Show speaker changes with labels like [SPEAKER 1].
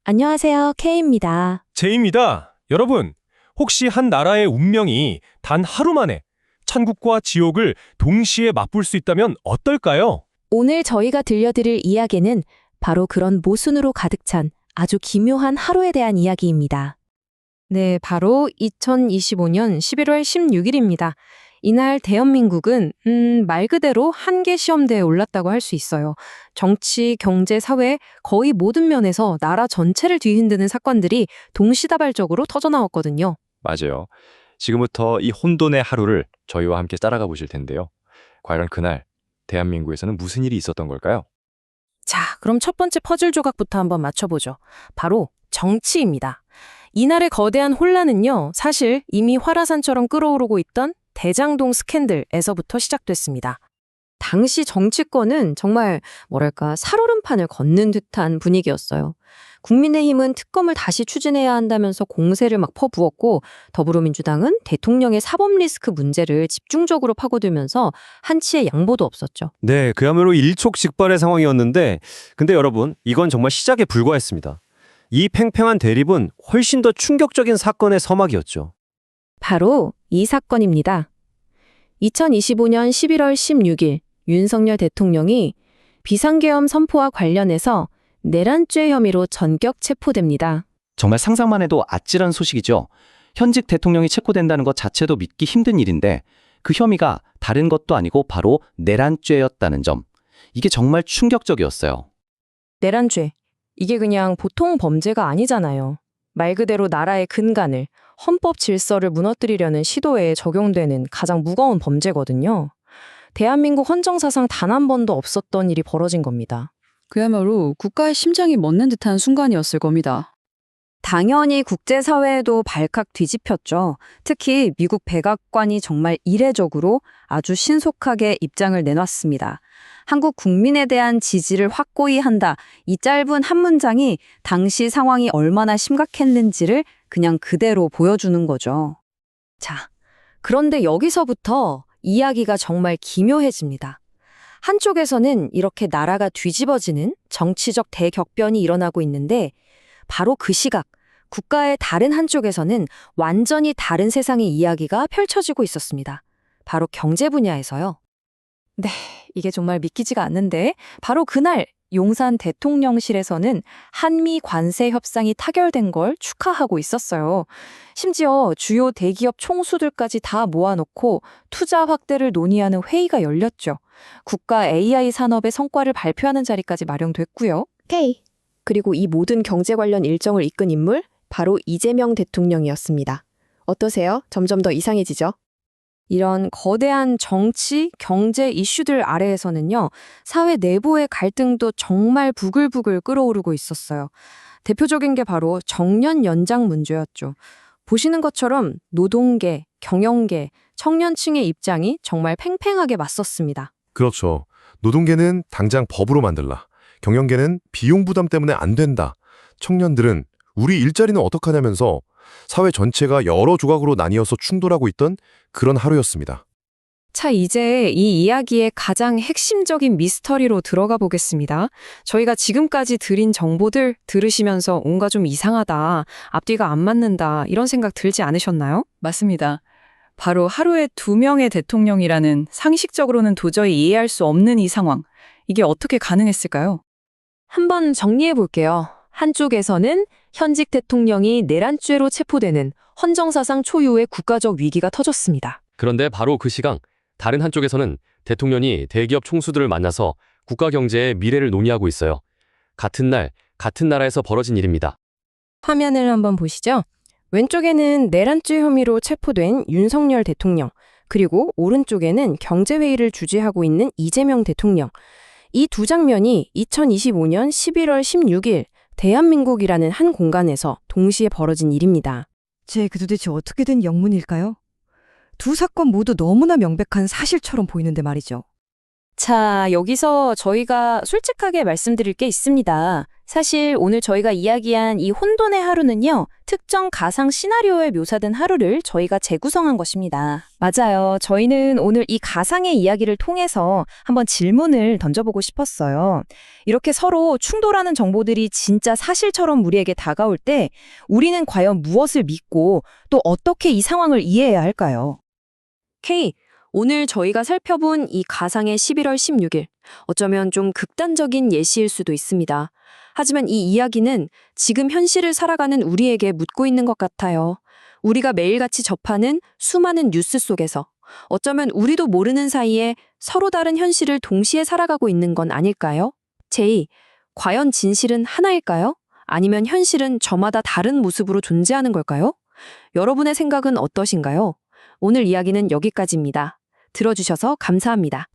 [SPEAKER 1] 안녕하세요. K입니다.
[SPEAKER 2] 제입니다. 여러분, 혹시 한 나라의 운명이 단 하루 만에 천국과 지옥을 동시에 맛볼 수 있다면 어떨까요?
[SPEAKER 1] 오늘 저희가 들려드릴 이야기는 바로 그런 모순으로 가득 찬 아주 기묘한 하루에 대한 이야기입니다.
[SPEAKER 3] 네, 바로 2025년 11월 16일입니다. 이날 대한민국은 말 그대로 한계 시험대에 올랐다고 할 수 있어요. 정치, 경제, 사회 거의 모든 면에서 나라 전체를 뒤흔드는 사건들이 동시다발적으로 터져나왔거든요.
[SPEAKER 4] 맞아요. 지금부터 이 혼돈의 하루를 저희와 함께 따라가 보실 텐데요. 과연 그날 대한민국에서는 무슨 일이 있었던 걸까요?
[SPEAKER 3] 자, 그럼 첫 번째 퍼즐 조각부터 한번 맞춰보죠. 바로 정치입니다. 이날의 거대한 혼란은요, 사실 이미 화라산처럼 끓어오르고 있던 대장동 스캔들에서부터 시작됐습니다. 당시 정치권은 정말 살얼음판을 걷는 듯한 분위기였어요. 국민의힘은 특검을 다시 추진해야 한다면서 공세를 막 퍼부었고, 더불어민주당은 대통령의 사법 리스크 문제를 집중적으로 파고들면서 한치의 양보도 없었죠.
[SPEAKER 5] 네, 그야말로 일촉즉발의 상황이었는데, 근데 여러분, 이건 정말 시작에 불과했습니다. 이 팽팽한 대립은 훨씬 더 충격적인 사건의 서막이었죠.
[SPEAKER 1] 바로 이 사건입니다. 2025년 11월 16일 윤석열 대통령이 비상계엄 선포와 관련해서 내란죄 혐의로 전격 체포됩니다.
[SPEAKER 6] 정말 상상만 해도 아찔한 소식이죠. 현직 대통령이 체포된다는 것 자체도 믿기 힘든 일인데 그 혐의가 다른 것도 아니고 바로 내란죄였다는 점. 이게 정말 충격적이었어요.
[SPEAKER 3] 내란죄. 이게 그냥 보통 범죄가 아니잖아요. 말 그대로 나라의 근간을, 헌법 질서를 무너뜨리려는 시도에 적용되는 가장 무거운 범죄거든요. 대한민국 헌정사상 단 한 번도 없었던 일이 벌어진 겁니다.
[SPEAKER 7] 그야말로 국가의 심장이 멎는 듯한 순간이었을 겁니다.
[SPEAKER 8] 당연히 국제사회에도 발칵 뒤집혔죠. 특히 미국 백악관이 정말 이례적으로 아주 신속하게 입장을 내놨습니다. 한국 국민에 대한 지지를 확고히 한다. 이 짧은 한 문장이 당시 상황이 얼마나 심각했는지를 그냥 그대로 보여주는 거죠.
[SPEAKER 3] 자, 그런데 여기서부터 이야기가 정말 기묘해집니다. 한쪽에서는 이렇게 나라가 뒤집어지는 정치적 대격변이 일어나고 있는데 바로 그 시각, 국가의 다른 한쪽에서는 완전히 다른 세상의 이야기가 펼쳐지고 있었습니다. 바로 경제 분야에서요. 네, 이게 정말 믿기지가 않는데 바로 그날 용산 대통령실에서는 한미 관세 협상이 타결된 걸 축하하고 있었어요. 심지어 주요 대기업 총수들까지 다 모아놓고 투자 확대를 논의하는 회의가 열렸죠. 국가 AI 산업의 성과를 발표하는 자리까지 마련됐고요.
[SPEAKER 1] K. 그리고 이 모든 경제 관련 일정을 이끈 인물 바로 이재명 대통령이었습니다. 어떠세요? 점점 더 이상해지죠?
[SPEAKER 3] 이런 거대한 정치, 경제 이슈들 아래에서는요, 사회 내부의 갈등도 정말 부글부글 끓어오르고 있었어요. 대표적인 게 바로 정년 연장 문제였죠. 보시는 것처럼 노동계, 경영계, 청년층의 입장이 정말 팽팽하게 맞섰습니다.
[SPEAKER 9] 그렇죠. 노동계는 당장 법으로 만들라. 경영계는 비용 부담 때문에 안 된다. 청년들은 우리 일자리는 어떡하냐면서 사회 전체가 여러 조각으로 나뉘어서 충돌하고 있던 그런 하루였습니다.
[SPEAKER 3] 자, 이제 이 이야기의 가장 핵심적인 미스터리로 들어가 보겠습니다. 저희가 지금까지 드린 정보들 들으시면서 뭔가 좀 이상하다, 앞뒤가 안 맞는다 이런 생각 들지 않으셨나요?
[SPEAKER 7] 맞습니다. 바로 하루에 2명의 대통령이라는 상식적으로는 도저히 이해할 수 없는 이 상황. 이게 어떻게 가능했을까요?
[SPEAKER 3] 한번 정리해 볼게요. 한쪽에서는 현직 대통령이 내란죄로 체포되는 헌정사상 초유의 국가적 위기가 터졌습니다.
[SPEAKER 10] 그런데 바로 그 시각, 다른 한쪽에서는 대통령이 대기업 총수들을 만나서 국가 경제의 미래를 논의하고 있어요. 같은 날, 같은 나라에서 벌어진 일입니다.
[SPEAKER 3] 화면을 한번 보시죠. 왼쪽에는 내란죄 혐의로 체포된 윤석열 대통령, 그리고 오른쪽에는 경제회의를 주재하고 있는 이재명 대통령. 이 두 장면이 2025년 11월 16일 대한민국이라는 한 공간에서 동시에 벌어진 일입니다.
[SPEAKER 11] 그 도대체 어떻게 된 영문일까요? 두 사건 모두 너무나 명백한 사실처럼 보이는데 말이죠.
[SPEAKER 3] 자, 여기서 저희가 솔직하게 말씀드릴 게 있습니다. 사실 오늘 저희가 이야기한 이 혼돈의 하루는요, 특정 가상 시나리오에 묘사된 하루를 저희가 재구성한 것입니다. 맞아요. 저희는 오늘 이 가상의 이야기를 통해서 한번 질문을 던져보고 싶었어요. 이렇게 서로 충돌하는 정보들이 진짜 사실처럼 우리에게 다가올 때 우리는 과연 무엇을 믿고 또 어떻게 이 상황을 이해해야 할까요?
[SPEAKER 1] K, 오늘 저희가 살펴본 이 가상의 11월 16일, 어쩌면 좀 극단적인 예시일 수도 있습니다. 하지만 이 이야기는 지금 현실을 살아가는 우리에게 묻고 있는 것 같아요. 우리가 매일같이 접하는 수많은 뉴스 속에서 어쩌면 우리도 모르는 사이에 서로 다른 현실을 동시에 살아가고 있는 건 아닐까요? J, 과연 진실은 하나일까요? 아니면 현실은 저마다 다른 모습으로 존재하는 걸까요? 여러분의 생각은 어떠신가요? 오늘 이야기는 여기까지입니다. 들어주셔서 감사합니다.